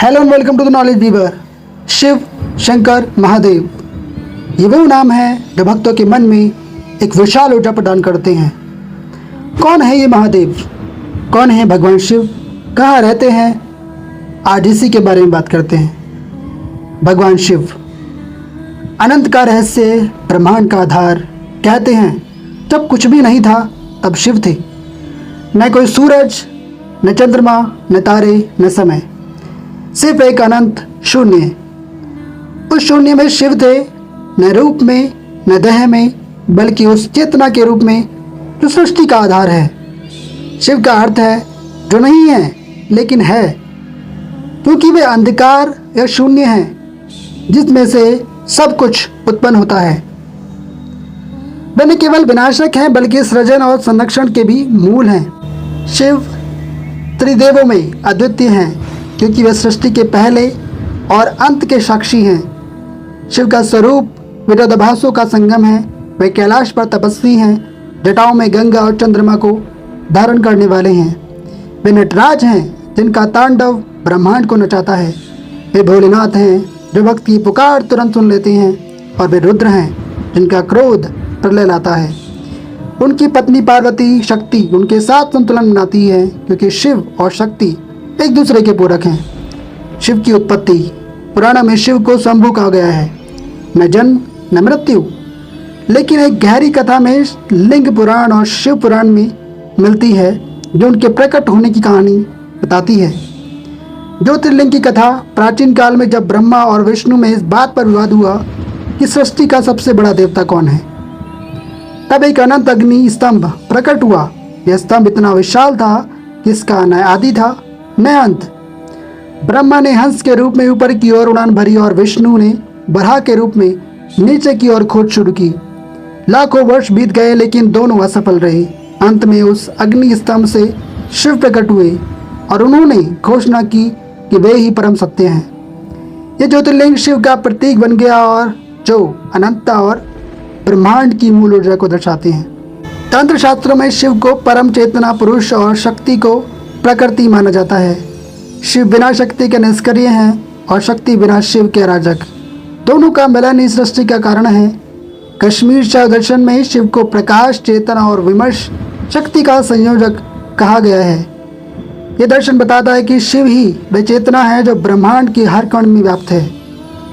Hello and welcome to the knowledge weaver. Shiv Shankar Mahadev ये वो नाम है जो भक्तों के मन में एक विशाल ऊर्जा प्रदान करते हैं। कौन है ये महादेव? कौन है भगवान शिव? कहाँ रहते हैं? आज इसी के बारे में बात करते हैं। भगवान शिव अनंत का रहस्य, ब्रह्मांड का आधार। कहते हैं जब कुछ भी नहीं था तब शिव थे। न कोई सूरज, न चंद्रमा, न तारे, न समय, सिर्फ एक अनंत शून्य। उस शून्य में शिव थे, न रूप में न देह में, बल्कि उस चेतना के रूप में जो सृष्टि का आधार है। शिव का अर्थ है जो नहीं है लेकिन है, क्योंकि वे अंधकार या शून्य हैं जिसमें से सब कुछ उत्पन्न होता है। वे न केवल विनाशक हैं बल्कि सृजन और संरक्षण के भी मूल हैं। शिव त्रिदेवों में अद्वितीय हैं क्योंकि वे सृष्टि के पहले और अंत के साक्षी हैं। शिव का स्वरूप विरोधाभासों का संगम है। वे कैलाश पर तपस्वी हैं, जटाओं में गंगा और चंद्रमा को धारण करने वाले हैं। वे नटराज हैं जिनका तांडव ब्रह्मांड को नचाता है। वे भोलेनाथ हैं जो भक्त की पुकार तुरंत सुन लेते हैं, और वे रुद्र हैं जिनका क्रोध प्रलय लाता है। उनकी पत्नी पार्वती शक्ति उनके साथ संतुलन बनाती है, क्योंकि शिव और शक्ति एक दूसरे के पूरक हैं। शिव की उत्पत्ति पुराणों में शिव को शंभु कहा गया है, न जन्म न मृत्यु। लेकिन एक गहरी कथा में लिंग पुराण और शिव पुराण में मिलती है जो उनके प्रकट होने की कहानी बताती है। ज्योतिर्लिंग की कथा प्राचीन काल में जब ब्रह्मा और विष्णु में इस बात पर विवाद हुआ कि सृष्टि का सबसे बड़ा देवता कौन है, तब एक अनंत अग्नि स्तंभ प्रकट हुआ। यह स्तंभ इतना विशाल था कि इसका न आदि था न अंत। ब्रह्मा ने हंस के रूप में ऊपर की ओर उड़ान भरी और विष्णु ने बराह के रूप में नीचे की ओर खोज शुरू की। लाखों वर्ष बीत गए लेकिन दोनों असफल रहे। अंत में उस अग्नि स्तंभ से शिव प्रकट हुए और उन्होंने घोषणा की कि वे ही परम सत्य हैं। ये ज्योतिर्लिंग शिव का प्रतीक बन गया, और जो अनंतता और ब्रह्मांड की मूल ऊर्जा को दर्शाते हैं। तंत्र शास्त्रों में शिव को परम चेतना पुरुष और शक्ति को प्रकृति माना जाता है। शिव बिना शक्ति के निष्क्रिय हैं और शक्ति बिना शिव के अराजक। दोनों का मिलन इस सृष्टि का कारण है। कश्मीर शैव दर्शन में शिव को प्रकाश, चेतना और विमर्श शक्ति का संयोजक कहा गया है। यह दर्शन बताता है कि शिव ही वे चेतना है जो ब्रह्मांड के हर कण में व्याप्त है।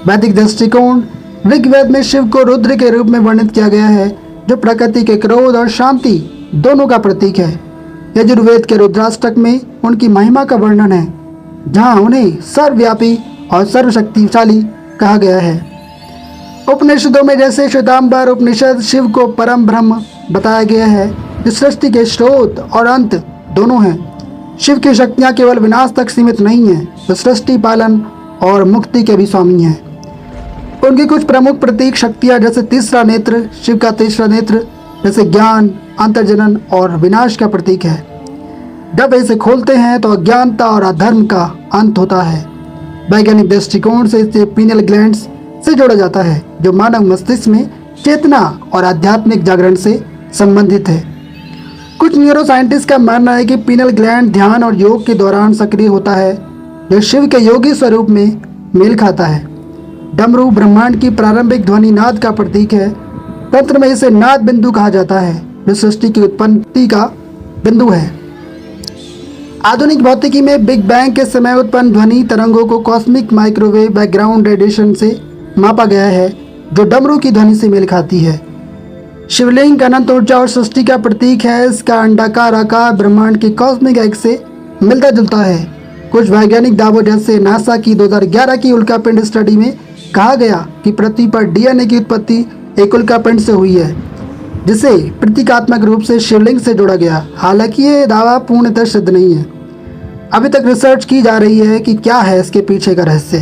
वैदिक दृष्टिकोण ऋग्वेद में शिव को रुद्र के रूप में वर्णित किया गया है, जो प्रकृति के क्रोध और शांति दोनों का प्रतीक है। यजुर्वेद के रुद्राष्टक में उनकी महिमा का वर्णन है, जहां उन्हें सर्वव्यापी और सर्वशक्तिशाली कहा गया है। उपनिषदों में जैसे श्वेतांबर उपनिषद शिव को परम ब्रह्म बताया गया है, जो सृष्टि के स्रोत और अंत दोनों हैं। शिव की शक्तियाँ केवल विनाश तक सीमित नहीं हैं, वे सृष्टि पालन और मुक्ति के भी स्वामी हैं। उनकी कुछ प्रमुख प्रतीक शक्तियाँ जैसे तीसरा नेत्र, शिव का तीसरा नेत्र जैसे ज्ञान, अंतर्जनन और विनाश का प्रतीक है। जब इसे खोलते हैं तो अज्ञानता और अधर्म का अंत होता है। वैज्ञानिक दृष्टिकोण से इसे पीनियल ग्लैंड्स से जोड़ा जाता है, जो मानव मस्तिष्क में चेतना और आध्यात्मिक जागरण से संबंधित है। कुछ न्यूरो साइंटिस्ट का मानना है कि पीनियल ग्लैंड ध्यान और योग के दौरान सक्रिय होता है, जो शिव के योगी स्वरूप में मेल खाता है। डमरू ब्रह्मांड की प्रारंभिक ध्वनि नाद का प्रतीक है। तंत्र में इसे नाद बिंदु कहा जाता है, जो सृष्टि की उत्पत्ति का बिंदु है। आधुनिक भौतिकी में बिग बैंग के समय उत्पन्न ध्वनि तरंगों को कॉस्मिक माइक्रोवेव बैकग्राउंड रेडिएशन से मापा गया है, जो डमरू की ध्वनि से मेल खाती है। शिवलिंग अनंत ऊर्जा और सृष्टि का प्रतीक है। इसका अंडाकार आकार ब्रह्मांड के कॉस्मिक एक्स से मिलता जुलता है। कुछ वैज्ञानिक दावों जैसे नासा की 2011 की उल्कापिंड स्टडी में कहा गया कि पृथ्वी पर डीएनए की उत्पत्ति एक उल्कापिंड से हुई है, जिसे प्रतीकात्मक रूप से शिवलिंग से जोड़ा गया। हालांकि ये दावा पूर्णतः सिद्ध नहीं है। अभी तक रिसर्च की जा रही है कि क्या है इसके पीछे का रहस्य।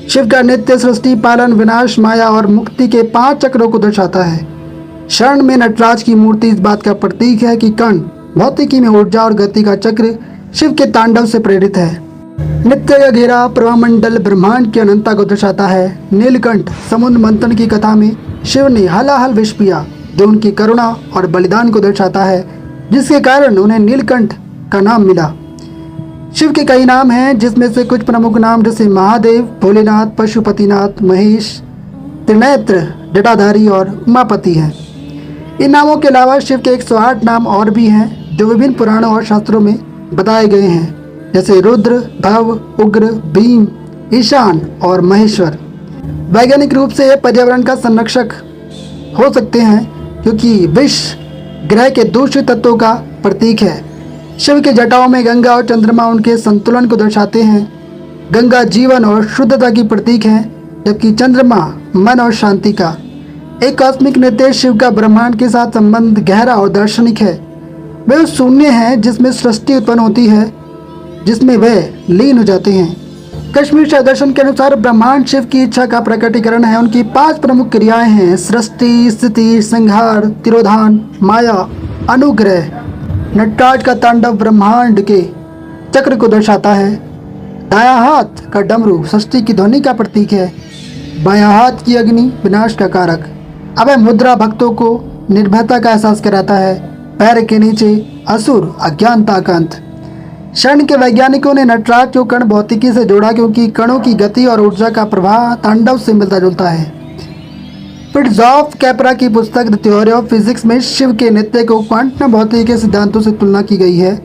शिव का नित्य सृष्टि पालन, विनाश, माया और मुक्ति के 5 चक्रों को दर्शाता है। शरण में नटराज की मूर्ति इस बात का प्रतीक है कि कण भौतिकी में ऊर्जा और गति का चक्र शिव के तांडव से प्रेरित है। नित्य का घेरा प्रभामंडल ब्रह्मांड की अनंतता को दर्शाता है। नीलकंठ समुद्र मंथन की कथा में शिव ने हलाहल विष पिया, जो उनकी करुणा और बलिदान को दर्शाता है, जिसके कारण उन्हें नीलकंठ का नाम मिला। शिव के कई नाम हैं, जिसमें से कुछ प्रमुख नाम जैसे महादेव, भोलेनाथ, पशुपतिनाथ, महेश, त्रिनेत्र, जटाधारी और उमापति हैं। इन नामों के अलावा शिव के 108 नाम और भी हैं जो विभिन्न पुराणों और शास्त्रों में बताए गए हैं, जैसे रुद्र, भव, उग्र, भीम, ईशान और महेश्वर। वैज्ञानिक रूप से ये पर्यावरण का संरक्षक हो सकते हैं, क्योंकि विष ग्रह के दूषित तत्वों का प्रतीक है। शिव के जटाओं में गंगा और चंद्रमा उनके संतुलन को दर्शाते हैं। गंगा जीवन और शुद्धता की प्रतीक है, जबकि चंद्रमा मन और शांति का। एक कॉस्मिक नृत्य शिव का ब्रह्मांड के साथ संबंध गहरा और दार्शनिक है। वे उस शून्य है जिसमें सृष्टि उत्पन्न होती है, जिसमें वे लीन हो जाते हैं। कश्मीर शाही दर्शन के अनुसार ब्रह्मांड शिव की इच्छा का प्रकटीकरण है। उनकी 5 प्रमुख क्रियाएं हैं: सृष्टि, स्थिति, संहार, तिरोधान, माया, अनुग्रह। नटराज का तांडव ब्रह्मांड के चक्र को दर्शाता है। दायां हाथ का डमरू सृष्टि की ध्वनि का प्रतीक है। बायां हाथ की अग्नि विनाश का कारक। अभय मुद्रा भक्तों को निर्भयता का एहसास कराता है। पैर के नीचे असुर अज्ञानता का अंत। क्षण के वैज्ञानिकों ने नटराज को कण भौतिकी से जोड़ा, क्योंकि कणों की गति और ऊर्जा का प्रवाह तांडव से मिलता जुलता है। फ्रिट्जॉफ कैपरा की पुस्तक द थ्योरी ऑफ फिजिक्स में शिव के नृत्य को क्वांटम भौतिकी के सिद्धांतों से तुलना की गई है।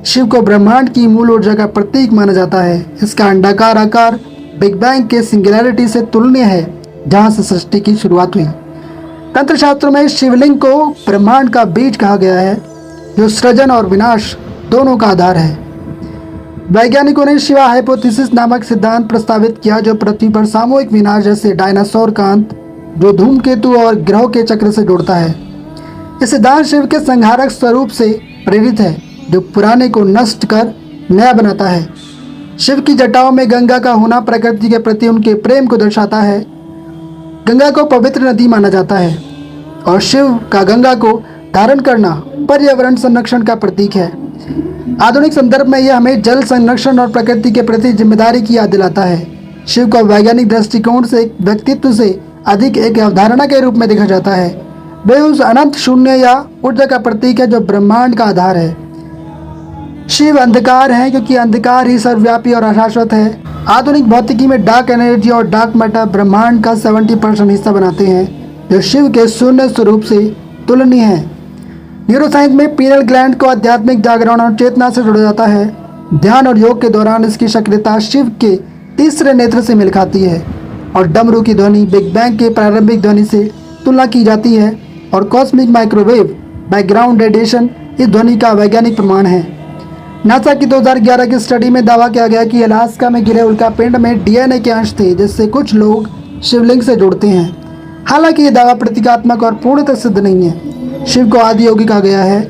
शिव को ब्रह्मांड की मूल ऊर्जा का प्रतीक माना जाता है। इसका अंडाकार आकार बिग बैंग के सिंगुलैरिटी से तुलनीय है, जहां से सृष्टि की शुरुआत हुई। तंत्र शास्त्रों में शिवलिंग को ब्रह्मांड का बीज कहा गया है, जो सृजन और विनाश दोनों का आधार है। वैज्ञानिकों ने शिवा हाइपोथेसिस नामक सिद्धांत प्रस्तावित किया, जो पृथ्वी पर सामूहिक विनाश जैसे डायनासोर का अंत, जो धूमकेतु और ग्रहों के चक्र से जुड़ता है। यह सिद्धांत शिव के संहारक स्वरूप से प्रेरित है, जो पुराने को नष्ट कर नया बनाता है। शिव की जटाओं में गंगा का होना प्रकृति के प्रति उनके प्रेम को दर्शाता है। गंगा को पवित्र नदी माना जाता है और शिव का गंगा को धारण करना पर्यावरण संरक्षण का प्रतीक है। आधुनिक संदर्भ में यह हमें जल संरक्षण और प्रकृति के प्रति जिम्मेदारी की याद दिलाता है। शिव को वैज्ञानिक दृष्टिकोण से एक व्यक्तित्व से अधिक एक अवधारणा के रूप में देखा जाता है। वे उस अनंत शून्य या ऊर्जा का प्रतीक है जो ब्रह्मांड का आधार है। शिव अंधकार है, क्योंकि अंधकार ही सर्वव्यापी और अशाश्वत है। आधुनिक भौतिकी में डार्क एनर्जी और डार्क मैटर ब्रह्मांड का 70% हिस्सा बनाते हैं, जो शिव के शून्य स्वरूप से तुलनीय है। न्यूरोसाइंस में पीनल ग्लैंड को आध्यात्मिक जागरण और चेतना से जोड़ा जाता है। ध्यान और योग के दौरान इसकी सक्रियता शिव के तीसरे नेत्र से मिल खाती है और डमरू की ध्वनि बिग बैंग के प्रारंभिक ध्वनि से तुलना की जाती है और कॉस्मिक माइक्रोवेव बैकग्राउंड रेडिएशन इस ध्वनि का वैज्ञानिक प्रमाण है। नासा की 2011 की स्टडी में दावा किया गया कि अलास्का में गिरे उल्कापिंड में डीएनए के अंश थे, जिससे कुछ लोग शिवलिंग से जुड़ते हैं। हालांकि ये दावा प्रतीकात्मक और पूर्णतः सिद्ध नहीं है। शिव को आदि योगी कहा गया है,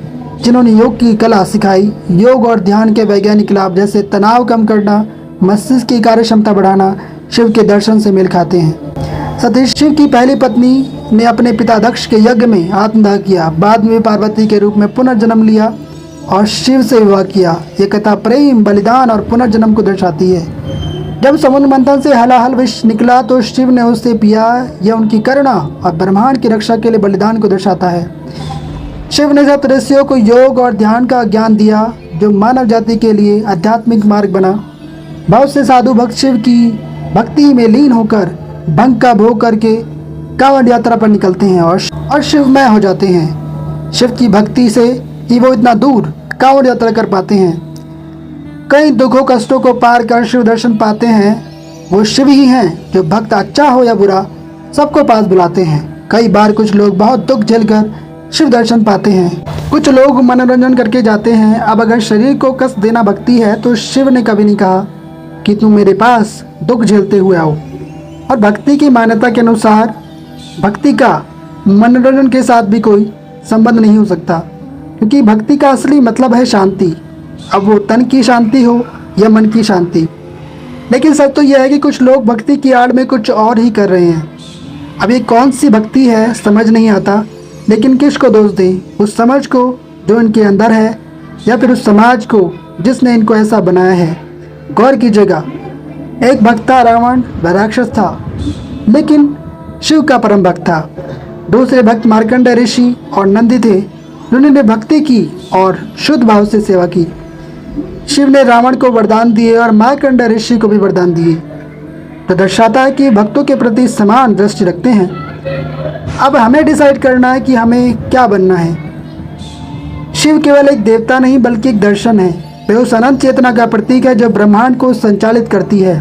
जिन्होंने योग की कला सिखाई। योग और ध्यान के वैज्ञानिक लाभ जैसे तनाव कम करना, मस्तिष्क की कार्य क्षमता बढ़ाना शिव के दर्शन से मेल खाते हैं। सतीश शिव की पहली पत्नी ने अपने पिता दक्ष के यज्ञ में आत्मदाह किया। बाद में पार्वती के रूप में पुनर्जन्म लिया और शिव से विवाह किया। यह कथा प्रेम, बलिदान और पुनर्जन्म को दर्शाती है। जब समुद्र मंथन से हलाहल विष निकला तो शिव ने उससे पिया। यह उनकी करुणा और ब्रह्मांड की रक्षा के लिए बलिदान को दर्शाता है। शिव ने सप्तऋषियों को योग और ध्यान का ज्ञान दिया, जो मानव जाति के लिए आध्यात्मिक मार्ग बना। बहुत से साधु भक्त शिव की भक्ति में लीन होकर भंग का भोग करके कांवड़ यात्रा पर निकलते हैं और शिवमय हो जाते हैं। शिव की भक्ति से ही वो इतना दूर कांवड़ यात्रा कर पाते हैं। कई दुखों कष्टों को पार कर शिव दर्शन पाते हैं। वो शिव ही हैं जो भक्त अच्छा हो या बुरा सबको पास बुलाते हैं। कई बार कुछ लोग बहुत दुख झेलकर शिव दर्शन पाते हैं। कुछ लोग मनोरंजन करके जाते हैं। अब अगर शरीर को कष्ट देना भक्ति है तो शिव ने कभी नहीं कहा कि तुम मेरे पास दुख झेलते हुए आओ। और भक्ति की मान्यता के अनुसार भक्ति का मनोरंजन के साथ भी कोई संबंध नहीं हो सकता, क्योंकि भक्ति का असली मतलब है शांति। अब वो तन की शांति हो या मन की शांति। लेकिन सच तो यह है कि कुछ लोग भक्ति की आड़ में कुछ और ही कर रहे हैं। अब ये कौन सी भक्ति है समझ नहीं आता, लेकिन किसको दोष दें? उस समझ को जो इनके अंदर है, या फिर उस समाज को जिसने इनको ऐसा बनाया है? गौर कीजिएगा, एक भक्त था रावण, वह राक्षस था लेकिन शिव का परम भक्त था। दूसरे भक्त मार्कंडेय ऋषि और नंदी थे, जिन्होंने भक्ति की और शुद्ध भाव से सेवा की। शिव ने रावण को वरदान दिए और मार्कंडेय ऋषि को भी वरदान दिए, तो दर्शाता है कि भक्तों के प्रति समान दृष्टि रखते हैं। अब हमें डिसाइड करना है कि हमें क्या बनना है। शिव केवल एक देवता नहीं बल्कि एक दर्शन है। वे उस अनंत चेतना का प्रतीक है जो ब्रह्मांड को संचालित करती है।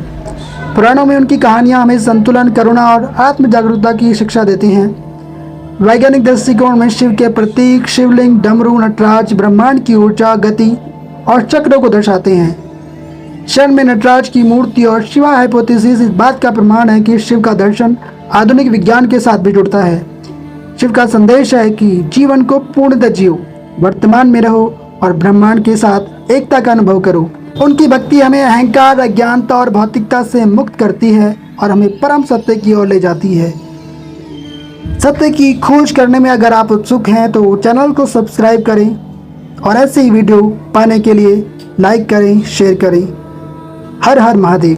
पुराणों में उनकी कहानियां हमें संतुलन, करुणा और आत्म जागरूकता की शिक्षा देती हैं। वैज्ञानिक दृष्टिकोण में शिव के प्रतीक शिवलिंग, डमरू, नटराज ब्रह्मांड की ऊर्जा, गति और चक्रों को दर्शाते हैं। क्षण में नटराज की मूर्ति और शिवा हाइपोथेसिस इस बात का प्रमाण है कि शिव का दर्शन आधुनिक विज्ञान के साथ भी जुड़ता है। शिव का संदेश है कि जीवन को पूर्णतः जियो, वर्तमान में रहो और ब्रह्मांड के साथ एकता का अनुभव करो। उनकी भक्ति हमें अहंकार, अज्ञानता और भौतिकता से मुक्त करती है और हमें परम सत्य की ओर ले जाती है। सत्य की खोज करने में अगर आप उत्सुक हैं तो चैनल को सब्सक्राइब करें और ऐसे ही वीडियो पाने के लिए लाइक करें, शेयर करें। हर हर महादेव।